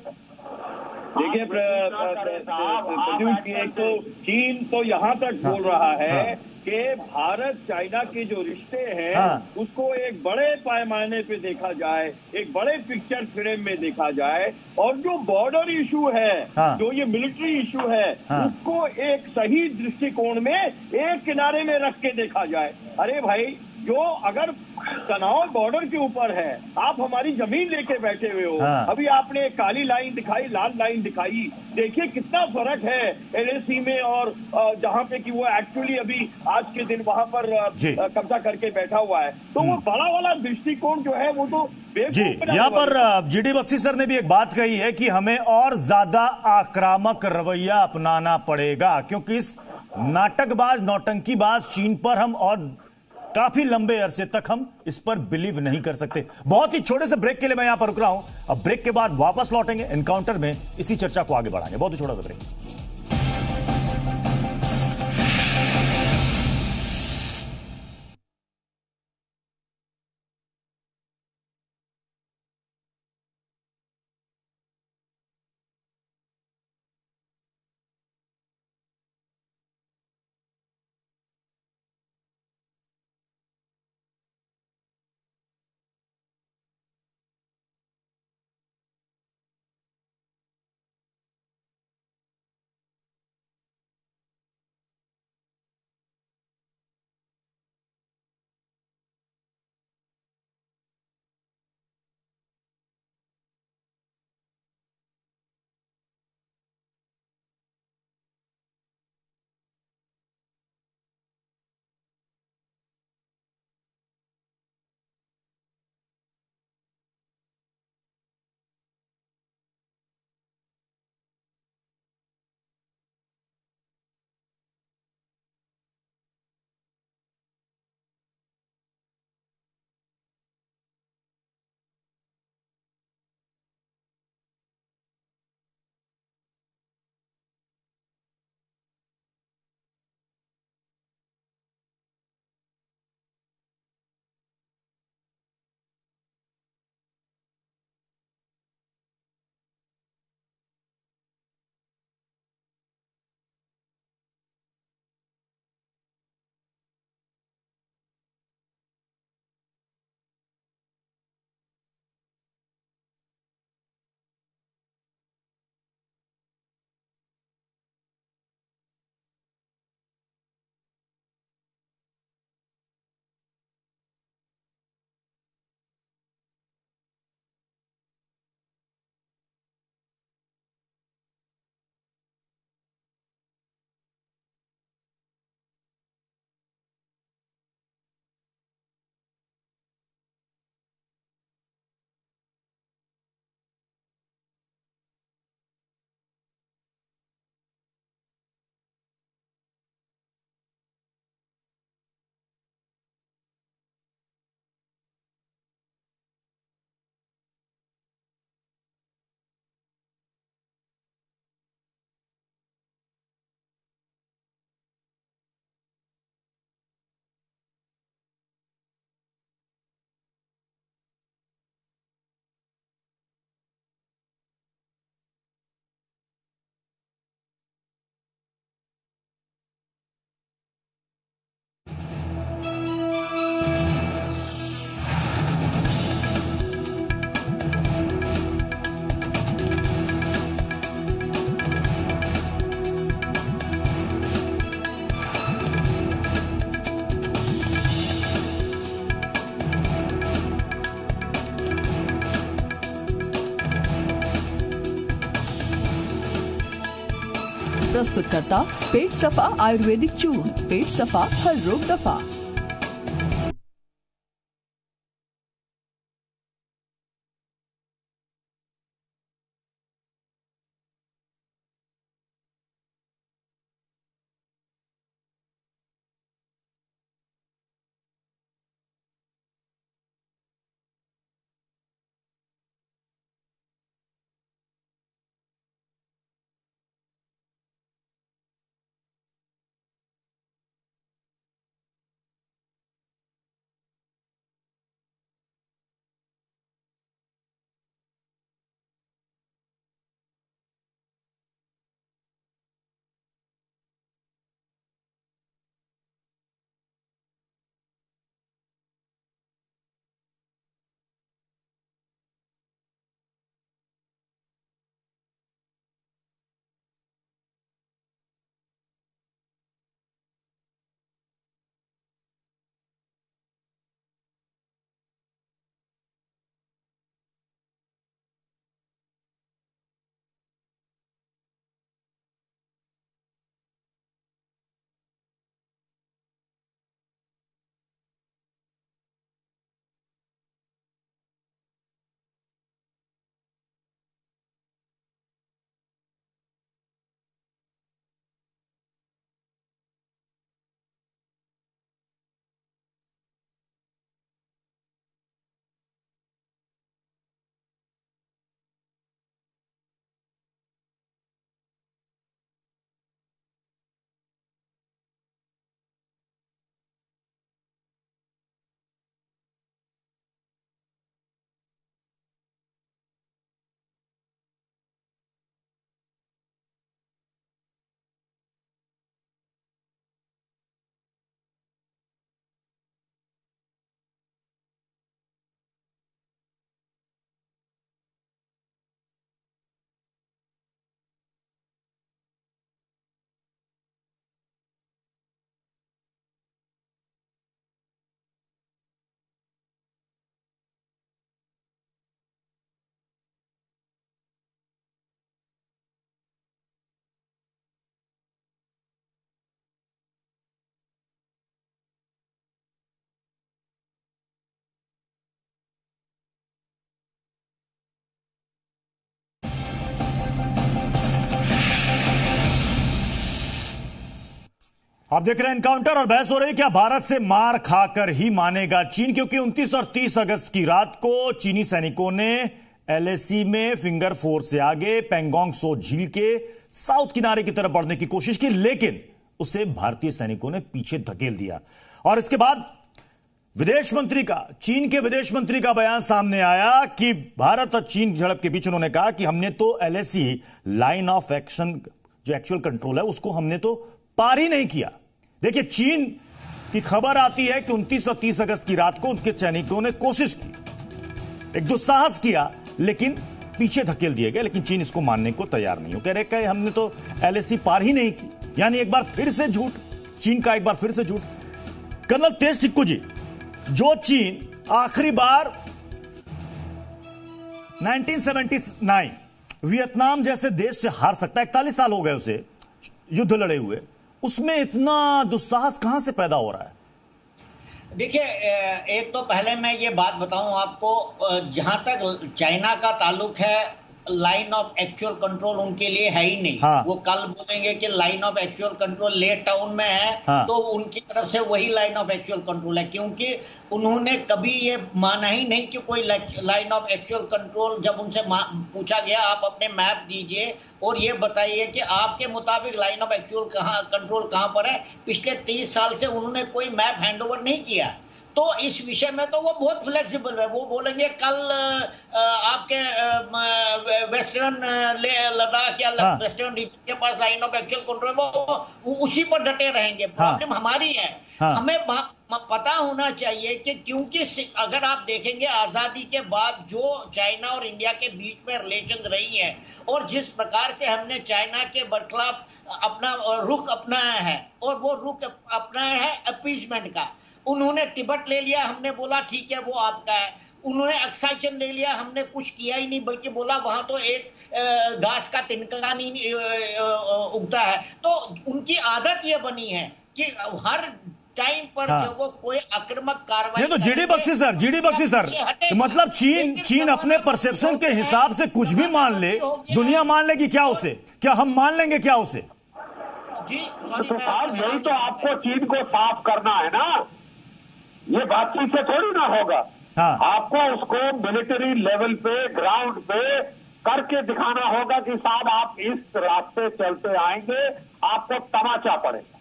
देखिए प्रद्युम्न जी, एक तो चीन तो यहाँ तक बोल रहा है कि भारत चाइना के जो रिश्ते हैं उसको एक बड़े पैमाने पे देखा जाए, एक बड़े पिक्चर फ्रेम में देखा जाए, और जो बॉर्डर इशू है, जो ये मिलिट्री इशू है, उसको एक सही दृष्टिकोण में एक किनारे में रख के देखा जाए। अरे भाई, जो अगर तनाव बॉर्डर के ऊपर है, आप हमारी जमीन लेके बैठे हुए हो। अभी आपने काली लाइन दिखाई, लाल लाइन दिखाई, देखिए कितना फर्क है एलएसी में और जहाँ पे कि वो एक्चुअली अभी आज के दिन वहां पर कब्जा करके बैठा हुआ है। तो वो बड़ा वाला दृष्टिकोण जो है वो तो जी। यहाँ पर जीडी बख्शी सर ने भी एक बात कही है कि हमें और ज्यादा आक्रामक रवैया अपनाना पड़ेगा, क्योंकि इस नाटकबाज नौटंकीबाज चीन पर हम और काफी लंबे अरसे तक हम इस पर बिलीव नहीं कर सकते। बहुत ही छोटे से ब्रेक के लिए मैं यहां पर रुक रहा हूं। अब ब्रेक के बाद वापस लौटेंगे, एनकाउंटर में इसी चर्चा को आगे बढ़ाएंगे। बहुत ही छोटा सा ब्रेक। प्रस्तुतकर्ता पेट सफा आयुर्वेदिक चूर्ण, पेट सफा हर रोग दफा। आप देख रहे हैं एनकाउंटर और बहस हो रही है क्या भारत से मार खाकर ही मानेगा चीन, क्योंकि 29 और 30 अगस्त की रात को चीनी सैनिकों ने एलएसी में फिंगर 4 से आगे पैंगोंग सो झील के साउथ किनारे की तरफ बढ़ने की कोशिश की, लेकिन उसे भारतीय सैनिकों ने पीछे धकेल दिया। और इसके बाद विदेश मंत्री का, चीन के विदेश मंत्री का बयान सामने आया कि भारत और चीन झड़प के बीच उन्होंने कहा कि हमने तो एलएसी लाइन ऑफ एक्शन जो एक्चुअल कंट्रोल है उसको हमने तो पार ही नहीं किया। देखिए, चीन की खबर आती है कि 29 और 30 अगस्त की रात को उनके सैनिकों ने कोशिश की, एक दुस्साहस किया, लेकिन पीछे धकेल दिए गए। लेकिन चीन इसको मानने को तैयार नहीं हो, कह रहे कि हमने तो एलएसी पार ही नहीं की। यानी एक बार फिर से झूठ, चीन का एक बार फिर से झूठ। कर्नल तेज टिक्कू जी, जो चीन आखिरी बार 1979 वियतनाम जैसे देश से हार सकता है, 41 साल हो गए उसे युद्ध लड़े हुए, उसमें इतना दुस्साहस कहां से पैदा हो रहा है? देखिए, एक तो पहले मैं ये बात बताऊं आपको, जहां तक चाइना का ताल्लुक है, लाइन ऑफ एक्चुअल कंट्रोल उनके लिए है ही नहीं। हाँ। वो कल बोलेंगे कि लाइन ऑफ एक्चुअल कंट्रोल ले टाउन में है। हाँ। तो उनकी तरफ से वही लाइन ऑफ एक्चुअल कंट्रोल है, क्योंकि उन्होंने कभी ये माना ही नहीं कि कोई लाइन ऑफ एक्चुअल कंट्रोल। जब उनसे पूछा गया आप अपने मैप दीजिए और ये बताइए कि आपके मुताबिक लाइन ऑफ एक्चुअल कंट्रोल कहाँ पर है, पिछले 30 साल से उन्होंने कोई मैप हैंडओवर नहीं किया। तो इस विषय में तो वो बहुत फ्लेक्सिबल है। वो बोलेंगे कल आपके वेस्टर्न लद्दाख या वेस्टर्न रीजन के पास लाइन ऑफ एक्चुअल कंट्रोल, वो उसी पर डटे रहेंगे। प्रॉब्लम हमारी है। हमें पता होना चाहिए कि क्योंकि अगर आप देखेंगे आजादी के बाद जो चाइना और इंडिया के बीच में रिलेशन रही है और जिस प्रकार से हमने चाइना के खिलाफ अपना रुख अपनाया है, और वो रुख अपनाया है अपीजमेंट का। उन्होंने तिब्बत ले लिया, हमने बोला ठीक है वो आपका है। उन्होंने अक्साई चंद ले लिया, हमने कुछ किया ही नहीं, बल्कि बोला वहां तो एक घास का तिनका नहीं उगता है। तो उनकी आदत ये बनी है कि हर टाइम पर जब वो कोई आक्रामक कार्रवाई, तो जीडी बख्शी सर मतलब चीन अपने परसेप्शन के हिसाब से कुछ भी मान ले, दुनिया मान लेगी क्या उसे? क्या हम मान लेंगे क्या उसे? जी तो साहब यही तो आपको चीन को साफ करना है ना, ये बातचीत से थोड़ी ना होगा। हाँ। आपको उसको मिलिट्री लेवल पे, ग्राउंड पे करके दिखाना होगा कि साहब आप इस रास्ते चलते आएंगे, आपको तमाचा पड़ेगा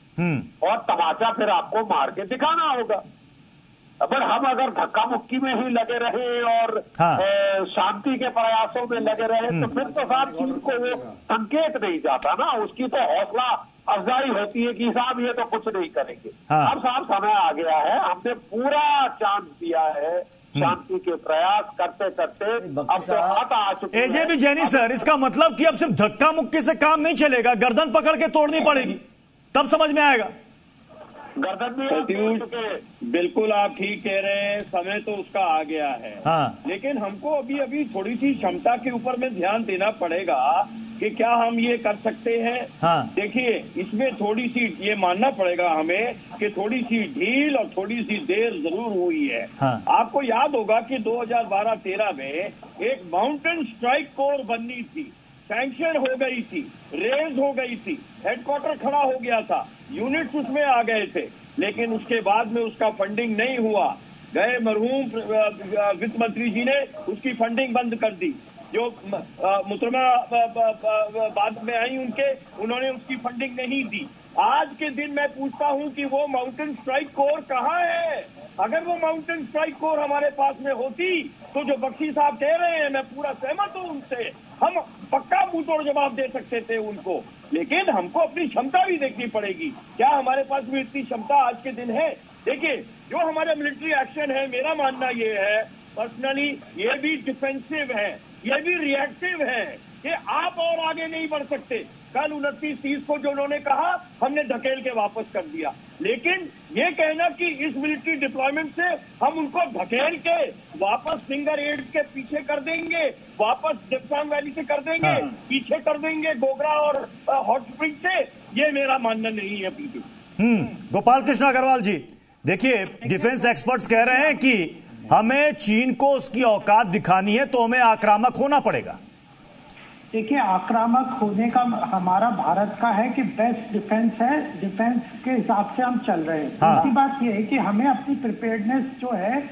और तमाचा फिर आपको मार के दिखाना होगा। अगर हम अगर धक्का मुक्की में ही लगे रहे और शांति के प्रयासों में लगे रहे तो फिर तो साहब चीन को वो संकेत नहीं जाता ना, उसकी तो हौसला अफजाई होती है कि साहब ये तो कुछ नहीं करेंगे। अब साहब समय आ गया है, हमने पूरा चांस दिया है शांति के प्रयास करते करते, अब तो हाथ आ चुके। एजेबी जैनी सर, इसका मतलब कि अब सिर्फ धक्का मुक्की से काम नहीं चलेगा, गर्दन पकड़ के तोड़नी पड़ेगी, तब समझ में आएगा। बिल्कुल आप ठीक कह रहे हैं, समय तो उसका आ गया है। लेकिन हमको अभी थोड़ी सी क्षमता के ऊपर में ध्यान देना पड़ेगा कि क्या हम ये कर सकते हैं। देखिए, इसमें थोड़ी सी ये मानना पड़ेगा हमें कि थोड़ी सी ढील और थोड़ी सी देर जरूर हुई है। आपको याद होगा कि 2012-13 में एक माउंटेन स्ट्राइक कोर बननी थी, सैंक्शन हो गई थी, रेज हो गई थी, हेडक्वार्टर खड़ा हो गया था, यूनिट्स उसमें आ गए थे, लेकिन उसके बाद में उसका फंडिंग नहीं हुआ। गए मरहूम वित्त मंत्री जी ने उसकी फंडिंग बंद कर दी। जो मुतरमा बाद में आई उन्होंने उसकी फंडिंग नहीं दी। आज के दिन मैं पूछता हूं कि वो माउंटेन स्ट्राइक कोर कहाँ है? अगर वो माउंटेन स्ट्राइक कोर हमारे पास में होती तो जो बख्शी साहब कह रहे हैं, मैं पूरा सहमत हूं उनसे, हम पक्का मुंहतोड़ जवाब दे सकते थे उनको। लेकिन हमको अपनी क्षमता भी देखनी पड़ेगी, क्या हमारे पास भी इतनी क्षमता आज के दिन है? देखिए, जो हमारा मिलिट्री एक्शन है, मेरा मानना ये है पर्सनली, ये भी डिफेंसिव है, ये भी रिएक्टिव है कि आप और आगे नहीं बढ़ सकते। कल 29-30 को जो उन्होंने कहा, हमने धकेल के वापस कर दिया। लेकिन ये कहना कि इस मिलिट्री डिप्लॉयमेंट से हम उनको धकेल के वापस फिंगर एड के पीछे कर देंगे, वापस दिप्सांग वैली से कर देंगे, पीछे कर देंगे गोगरा और हॉट स्प्रिंग से, ये मेरा मानना नहीं है। गोपाल कृष्ण अग्रवाल जी, देखिए, डिफेंस एक्सपर्ट्स कह रहे हैं कि हमें चीन को उसकी औकात दिखानी है तो हमें आक्रामक होना पड़ेगा। देखिए, आक्रामक होने का हमारा भारत का है कि बेस्ट डिफेंस है, डिफेंस के हिसाब से हम चल रहे हैं। दूसरी बात यह है कि हमें अपनी प्रिपेयर्डनेस जो है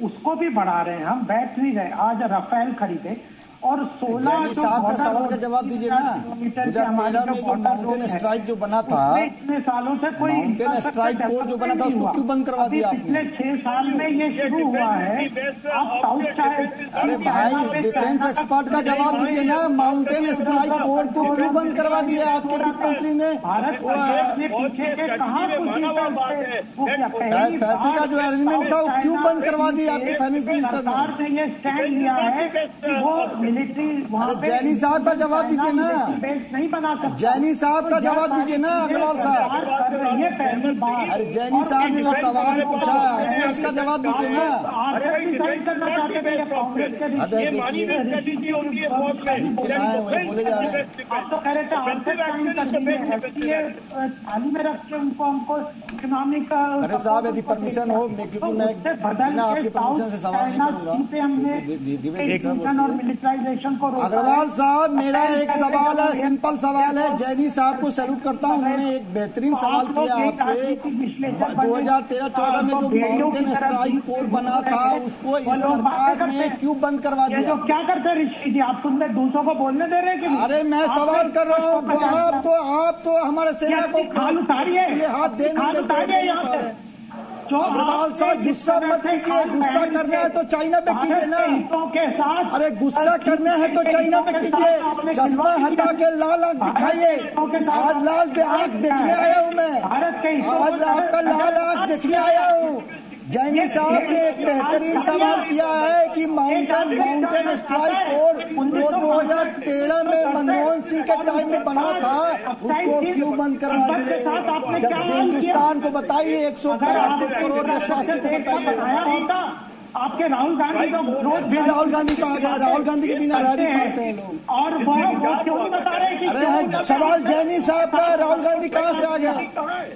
उसको भी बढ़ा रहे हैं, हम बैठ नहीं रहे। आज राफेल खरीदे और 16 साहब का सवाल का जवाब दीजिए ना। 2013 में जो माउंटेन स्ट्राइक जो बना था, इतने सालों से कोई माउंटेन स्ट्राइक कोर जो बना था, उसको क्यों बंद करवा दिया आपने? पिछले 6 साल में ये शुरू हुआ है। आप साउथ साइड, अरे भाई, डिफेंस एक्सपर्ट का जवाब दीजिए ना, माउंटेन स्ट्राइक कोर को क्यों बंद करवा दिया आपके वित्त मंत्री ने? पैसे का जो अरेंजमेंट था वो क्यों बंद करवा दिया आपके फाइनेंस मिनिस्टर ने? ये स्टैंड लिया है कि वो मिलिट्री वहाँ पे जैनी साहब का जवाब दीजिए ना, नहीं बना सकता। जैनी साहब का जवाब दीजिए ना अग्रवाल साहब। अरे जैनी साहब ने जो सवाल पूछा है उसका जवाब दीजिए ना। बोले जा रहे हैं, आप तो कह रहे थे थाली में रख के उनको हमको इकोनॉमिक। अरे साहब, यदि परमिशन हो, क्योंकि मैं बिना आपके परमिशन से सवाल नहीं करूंगा। अग्रवाल साहब, मेरा एक सवाल है, सिंपल सवाल है। जैनी साहब को सैल्यूट करता हूं, उन्होंने एक बेहतरीन सवाल किया आपसे। 2013-14 में जो माउंटेन स्ट्राइक कोर बना था, उसको इस सरकार ने क्यों बंद करवा दिया? क्या करते ऋषि जी, आप सुनते दूसरों को बोलने दे रहे हैं? अरे मैं सवाल कर रहा हूँ, आप तो हमारे सेना को हाथ दे नहीं पा रहे। अग्रवाल साहब, गुस्सा मत कीजिए, गुस्सा करना है तो चाइना पे कीजिए ना। अरे गुस्सा करना है तो चाइना पे कीजिए, चश्मा हटा के लाल आंख दिखाइए। आज लाल आंख देखने आया हूँ मैं, आज आपका लाल आंख देखने आया हूँ। जैनी साहब ने एक बेहतरीन सवाल किया है कि माउंटेन स्ट्राइक कोर जो 2013 में मनमोहन सिंह के टाइम में बना था, उसको क्यों बंद करवा दिए? जब हिंदुस्तान को बताइए, 135 करोड़ देशवासियों को बताइए। आपके राहुल गांधी का विरोध, फिर राहुल गांधी कहा गया, राहुल गांधी के बिना रह नहीं पाते हैं लोग। और वो क्यों नहीं बता रहे कि अरे सवाल जैनी साहब का, राहुल गांधी कहाँ से आ गया?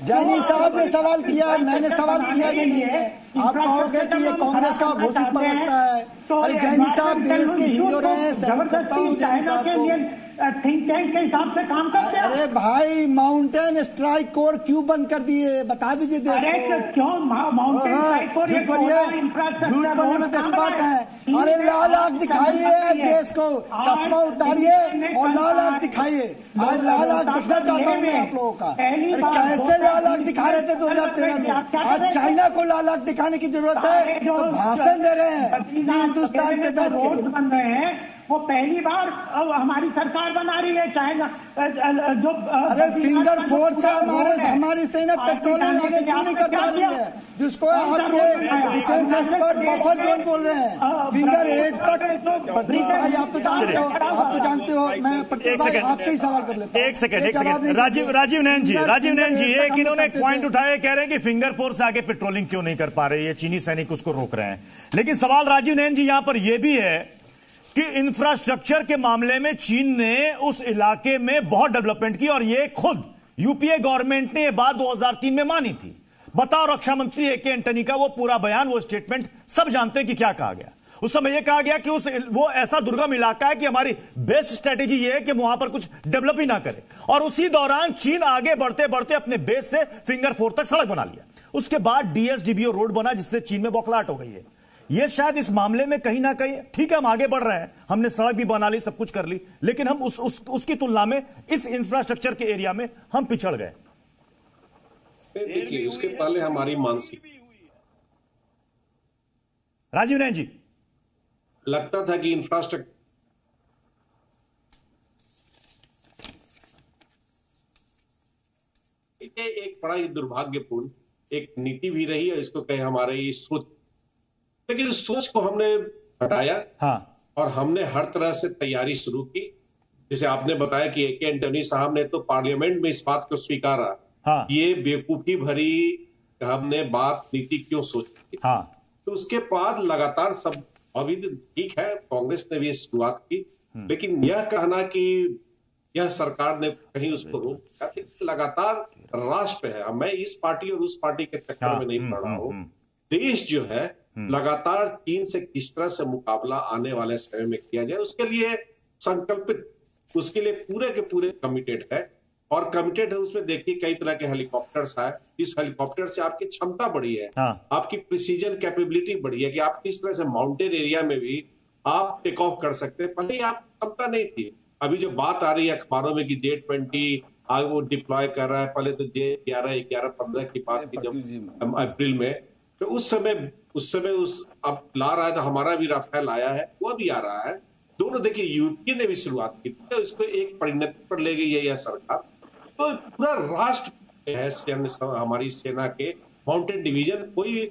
जैनी साहब ने सवाल किया, मैंने सवाल किया भी नहीं है। आप कहोगे कि ये कांग्रेस का घोषित प्रवक्ता है। अरे जैनी साहब देश के हीरो रहे हैं, सैल्यूट करता हूँ जैनी साहब को। थिंक टैंक के हिसाब से काम करते हैं। अरे भाई माउंटेन स्ट्राइक कोर क्यों बंद कर दिए, बता दीजिए देश को। क्यों माउंटेन स्ट्राइक कोर? झूठ बोलने में एक्सपर्ट है। अरे लाल आंख दिखाइए देश को, चश्मा उतारिए और लाल आंख दिखाइए। आज लाल आंख दिखना चाहता हूँ मैं आप लोगों का। अरे कैसे लाल आंख दिखा रहे थे 2013 में, आज चाइना को लाल आंख दिखाने की जरूरत है तो भाषण दे रहे हैं जी हिंदुस्तान पे बैठ के। बन रहे हैं वो पहली बार हमारी सरकार बना रही है। चाइना जो अरे फिंगर फोर्स है हमारी सेना पेट्रोलिंग आगे क्यों नहीं कर पा रही है, जिसको आपके डिफेंस एक्सपर्ट बफर जोन बोल रहे हैं। फिंगर 8 तक प्रतीक भाई आप तो जानते हो, मैं प्रतीक भाई आपसे ही सवाल कर लेता हूं। एक सेकंड राजीव नयन जी एक इन्होंने पॉइंट उठाए, कह रहे हैं कि फिंगर फोर्स आगे पेट्रोलिंग क्यों नहीं कर पा रही है, चीनी सैनिक उसको रोक रहे हैं। लेकिन सवाल राजीव नयन जी यहां पर यह भी है कि इंफ्रास्ट्रक्चर के मामले में चीन ने उस इलाके में बहुत डेवलपमेंट की और ये खुद यूपीए गवर्नमेंट ने यह बात 2003 में मानी थी। बताओ रक्षा मंत्री ए के एंटनी का वो पूरा बयान, वो स्टेटमेंट सब जानते हैं कि क्या कहा गया। उस समय यह कहा गया कि वो ऐसा दुर्गम इलाका है कि हमारी बेस्ट स्ट्रेटेजी यह है कि वहां पर कुछ डेवलप ही ना करे। और उसी दौरान चीन आगे बढ़ते बढ़ते अपने बेस से फिंगर 4 तक सड़क बना लिया। उसके बाद डीएसडीबीओ रोड बना, जिससे चीन में बौखलाहट हो गई है। ये शायद इस मामले में कहीं ना कहीं, ठीक है हम आगे बढ़ रहे हैं, हमने सड़क भी बना ली, सब कुछ कर ली, लेकिन हम उसकी तुलना में इस इंफ्रास्ट्रक्चर के एरिया में हम पिछड़ गए। देखिए उसके पहले हमारी मानसिक, राजीव नयन जी, लगता था कि इंफ्रास्ट्रक्चर एक बड़ा ही दुर्भाग्यपूर्ण एक नीति भी रही है, इसको कहे हमारे सोच, लेकिन इस सोच को हमने हटाया। हाँ। और हमने हर तरह से तैयारी शुरू की। जैसे आपने बताया कि ए के एंटनी साहब ने तो पार्लियामेंट में इस बात को स्वीकारा। हाँ। ये बेवकूफी भरी हमने बात नीति क्यों सोची। हाँ। तो उसके बाद लगातार सब, अभी ठीक है कांग्रेस ने भी शुरुआत की, लेकिन यह कहना कि यह सरकार ने कहीं उसको रोका, लगातार राष्ट्र पे है। मैं इस पार्टी और उस पार्टी के चक्कर में नहीं पड़ रहा हूं। देश जो है लगातार चीन से किस तरह से मुकाबला आने वाले समय में किया जाए, उसके लिए संकल्पित, उसके लिए पूरे के पूरे कमिटेड है। और कमिटेड है उसमें देखिए कई तरह के हेलीकॉप्टर्स आए, इस हेलीकॉप्टर से आपकी क्षमता बढ़ी है। हाँ। आपकी प्रिसीजन कैपेबिलिटी बढ़ी है कि आप किस तरह से माउंटेन एरिया में भी आप टेक ऑफ कर सकते हैं। पहले आप क्षमता नहीं थी। अभी जो बात आ रही है अखबारों में कि J-20 आगे वो डिप्लॉय कर रहा है, पहले तो J-11, 11, 15 की बात की जब अप्रैल में, तो उस समय अब ला रहा है, तो हमारा भी राफेल आया है, वो भी आ रहा है। दोनों देखिए यूपी ने भी शुरुआत की, तो इसको एक परिणति पर ले गई है यह सरकार। तो पूरा राष्ट्र है हमारी सेना के माउंटेन डिवीजन, कोई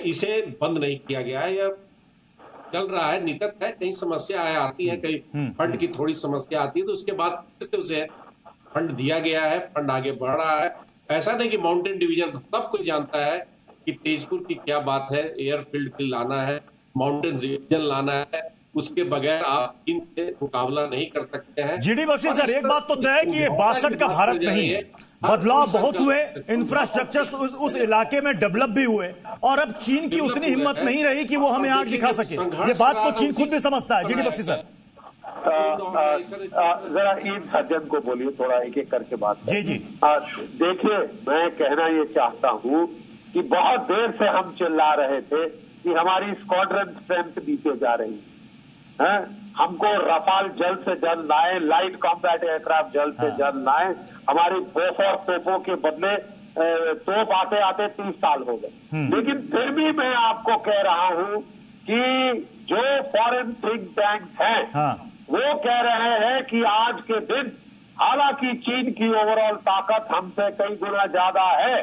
इसे बंद नहीं किया गया है, यह चल रहा है, निकट है। कहीं समस्या आती है, कहीं फंड की थोड़ी समस्या आती है, तो उसके बाद उसे फंड दिया गया है, फंड आगे बढ़ रहा है। ऐसा नहीं कि माउंटेन डिवीजन सब कोई जानता है कि तेजपुर की क्या बात है, एयरफील्ड की लाना है, माउंटेन डिवीजन लाना है, उसके बगैर आप इनसे मुकाबला नहीं कर सकते हैं। जीडी बख्शी सर, एक बात तो तय है कि ये 62 का भारत नहीं है, बदलाव बहुत हुए, इंफ्रास्ट्रक्चर उस इलाके में डेवलप भी हुए, और अब चीन की उतनी हिम्मत नहीं रही कि वो हमें आग दिखा सके। ये बात तो चीन खुद भी समझता है। जीडी बख्शी सर, जरा इन सज्जन को बोलिए, थोड़ा एक एक करके बात। जी जी। देखिए मैं कहना ये चाहता हूँ कि बहुत देर से हम चिल्ला रहे थे कि हमारी स्क्वाड्रन स्ट्रेंथ नीचे जा रही है। हमको रफाल जल्द से जल्द लाए, लाइट कॉम्बैट एयरक्राफ्ट जल्द से जल्द लाए। हमारी बोफोर्स तोपों के बदले तोप आते आते 30 साल हो गए। लेकिन फिर भी मैं आपको कह रहा हूँ कि जो फॉरेन थिंक टैंक हैं वो कह रहे हैं कि आज के दिन, हालांकि चीन की ओवरऑल ताकत हमसे कई गुना ज्यादा है,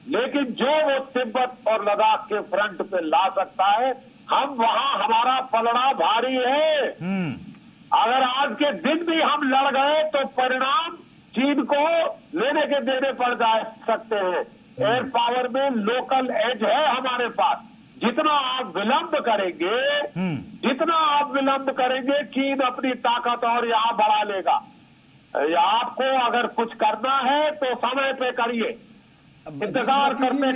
लेकिन जो वो तिब्बत और लद्दाख के फ्रंट पे ला सकता है, हम वहां हमारा पलड़ा भारी है। अगर आज के दिन भी हम लड़ गए तो परिणाम चीन को लेने के देने पड़ जा सकते हैं। एयर पावर में लोकल एज है हमारे पास, जितना आप विलंब करेंगे, जितना आप विलंब करेंगे, चीन अपनी ताकत और यहाँ बढ़ा लेगा। आपको अगर कुछ करना है तो समय पे करिए, इंतजार करते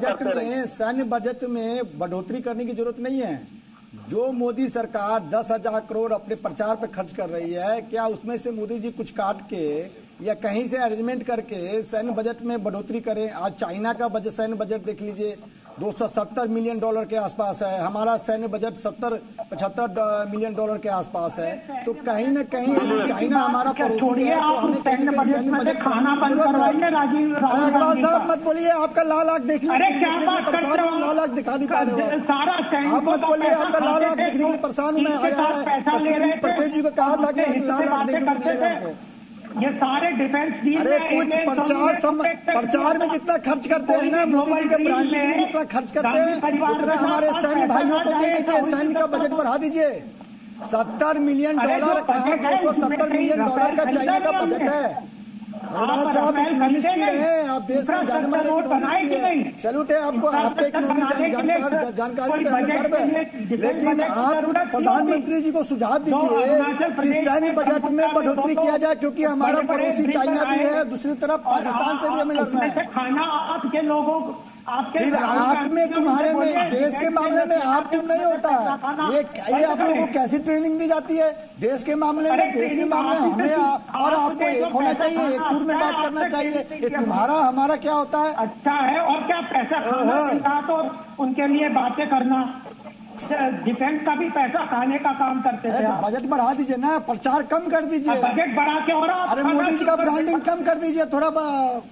करते सैन्य बजट में बढ़ोतरी करने की जरूरत नहीं है। जो मोदी सरकार 10,000 करोड़ अपने प्रचार पे खर्च कर रही है, क्या उसमें से मोदी जी कुछ काट के या कहीं से अरेंजमेंट करके सैन्य बजट में बढ़ोतरी करें? आज चाइना का बजट, सैन्य बजट देख लीजिए, $270 मिलियन के आसपास है। हमारा सैन्य बजट 70-75 मिलियन के आसपास है। तो कहीं न कहीं चाइना हमारा पड़ोसी है, तो हमें कहीं न कहीं सैन्य बजट बढ़ाने की जरूरत है। अग्रवाल साहब मत बोलिए, आपका लाल आंख देखने लाल आंख दिखा नहीं पा रहे हो आप। मत बोलिए, आपका लाल आंख देखने के लिए परेशान हूँ मैं। आया प्रत्येक जी को कहा था कि लाल आंख देखने को मिलेगा हमको। ये सारे डिफेंस डील, अरे कुछ प्रचार में जितना खर्च करते हैं ना, मोदी जी के ब्रांडिंग में जितना खर्च करते हैं, उतना हमारे सैन्य भाइयों को दे दीजिए। सैन्य का बजट बढ़ा दीजिए। $70 मिलियन कहाँ, $270 मिलियन का चाइना का बजट है। अग्रवाल साहब इकोनॉमिस्ट भी रहे, आप देश में जाने माने इकोनॉमिस्ट भी है। सैल्यूट है आपको, आपके इकोनॉमी जानकारी पे हमें गर्व है। लेकिन आप प्रधानमंत्री जी को सुझाव दीजिए कि सैन्य बजट में बढ़ोतरी किया जाए, क्योंकि हमारा पड़ोसी चाइना भी है, दूसरी तरफ पाकिस्तान से भी हमें लड़ना है। खाना आपके लोगों फिर आप में, तुम्हारे में, देश के मामले में आप तुम नहीं होता है। ये आप लोगों को कैसी ट्रेनिंग दी जाती है? देश के मामले में, देश के मामले हमें और आपको एक होना चाहिए, एक सुर में बात करना चाहिए। ये तुम्हारा हमारा क्या होता है? अच्छा है, और क्या पैसा तो उनके लिए बातें करना, डिफेंस का भी पैसा खाने का काम करते थे। तो बजट बढ़ा दीजिए ना, प्रचार कम कर दीजिए। बजट बढ़ा के, और अरे मोदी जी का ब्रांडिंग कम कर दीजिए, थोड़ा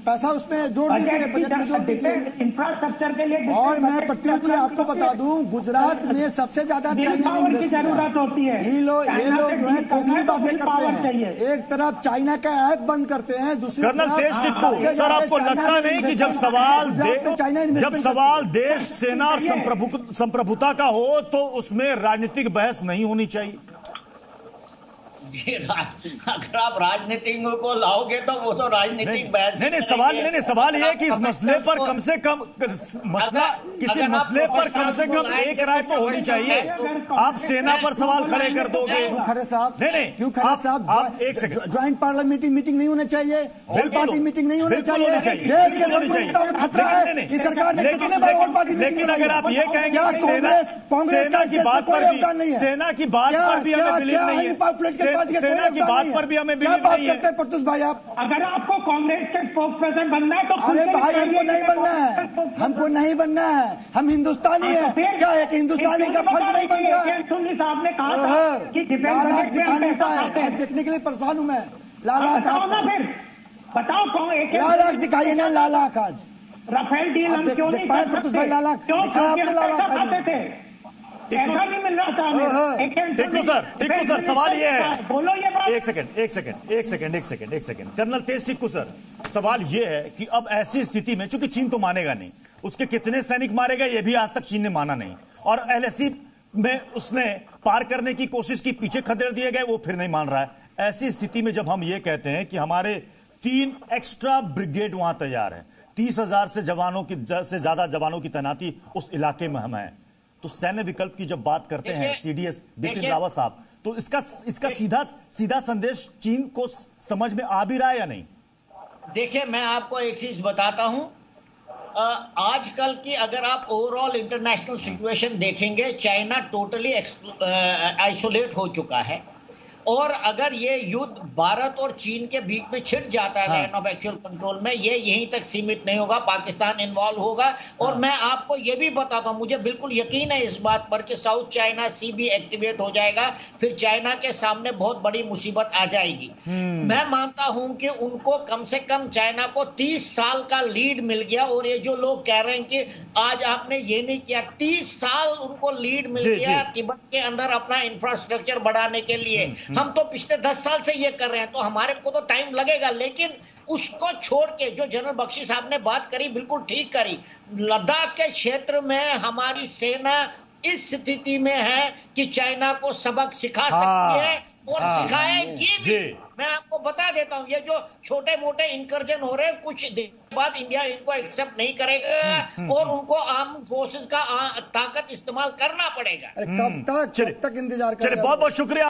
पैसा उसमें जोड़ दीजिए, बजट में जोड़ दीजिए। इंफ्रास्ट्रक्चर के लिए। और मैं प्रत्युष जी आपको बता दूं, गुजरात में सबसे ज्यादा चाइना की जरूरत होती है। ये लोग जो है खोखली बातें करते हैं। एक तरफ चाइना का ऐप बंद करते हैं, दूसरी कर्नल तेज टिक्कू सर, आपको लगता नहीं कि जब सवाल देश, सेना और संप्रभुता का हो तो उसमें राजनीतिक बहस नहीं होनी चाहिए? अगर आप राजनीतिक को लाओगे तो वो तो राजनीतिक बहस नहीं, सवाल ये है कि इस मसले पर कम से कम किसी मसले पर कम से कम एक राय तो होनी चाहिए। आप सेना पर सवाल खड़े कर दोगे। खड़े साहब क्यों खड़े साहब? आप एक सेकंड, ज्वाइंट पार्लियामेंट्री मीटिंग नहीं होनी चाहिए, ऑल पार्टी मीटिंग नहीं होनी चाहिए। देश के संप्रभुता में खतरा है। इस सरकार ने कितने बार ऑल पार्टी मीटिंग? लेकिन अगर आप ये कहेंगे कांग्रेस की बात पर भी हमें बिलीव नहीं है, सेना की बात पर भी हमें बिलीव नहीं है। प्रत्युष भाई, आप अगर आपको कांग्रेस के स्पोक्स पर्सन बनना है तो अरे भाई हमको नहीं बनना है, हमको नहीं बनना है। हम हिंदुस्तानी है। क्या है कि हिंदुस्तानी का फर्ज नहीं बनता है? साहब ने कहा था कि देखने के लिए परेशान हूँ मैं। लाल आंख बताओ कौन? लाल आंख दिखाइए ना, लाल आंख आज राफेल डील हम क्यों नहीं कर सकते? भाई लाल आंख दिखाओ, आपने लाल आंख खाते थे, पैसा नहीं मिल रहा था। टिक्कू सर सवाल ये है, बोलो ये बात। एक सेकंड कर्नल तेज टिक्कू सर, सवाल ये है कि अब ऐसी स्थिति में, चूंकि चीन तो मानेगा नहीं, उसके कितने सैनिक मारेगा ये भी आज तक चीन ने माना नहीं, और LAC में उसने पार करने की कोशिश की, पीछे खदेड़ दिए गए, वो फिर नहीं मान रहा है। ऐसी स्थिति में जब हम ये कहते हैं कि हमारे 3 एक्स्ट्रा ब्रिगेड वहां तैयार है, 30,000 से ज्यादा जवानों की तैनाती उस इलाके में हम है, तो सैन्य विकल्प की जब बात करते हैं CDS बिपिन रावत साहब, तो इसका सीधा संदेश चीन को समझ में आ भी रहा है या नहीं? देखिए, मैं आपको एक चीज बताता हूं। आजकल की अगर आप ओवरऑल इंटरनेशनल सिचुएशन देखेंगे, चाइना टोटली आइसोलेट हो चुका है, और अगर ये युद्ध भारत और चीन के बीच में छिड़ जाता है लाइन ऑफ एक्चुअल कंट्रोल में, ये यहीं तक सीमित नहीं होगा, पाकिस्तान इन्वॉल्व होगा। और मैं आपको ये भी बताता हूं, मुझे बिल्कुल यकीन है इस बात पर कि साउथ चाइना सी भी एक्टिवेट हो जाएगा, फिर चाइना के सामने बहुत बड़ी मुसीबत आ जाएगी। मैं मानता हूं कि उनको कम से कम चाइना को 30 साल का लीड मिल गया, और ये जो लोग कह रहे हैं कि आज आपने ये नहीं किया, 30 साल उनको लीड मिल गया तिब्बत के अंदर अपना इंफ्रास्ट्रक्चर बढ़ाने के लिए। हम तो पिछले 10 साल से ये कर रहे हैं, तो हमारे को तो टाइम लगेगा, लेकिन उसको छोड़ के जो जनरल बख्शी साहब ने बात करी, बिल्कुल ठीक करी। लद्दाख के क्षेत्र में हमारी सेना इस स्थिति में है कि चाइना को सबक सिखा सकती है और सिखाएगी भी। मैं आपको बता देता हूं, ये जो छोटे मोटे इंकर्जन हो रहे हैं, कुछ देर बाद इंडिया इनको एक्सेप्ट नहीं करेगा और उनको आर्म फोर्सेस का ताकत इस्तेमाल करना पड़ेगा। कब तक इंतजार कर रहे हैं? बहुत बहुत शुक्रिया।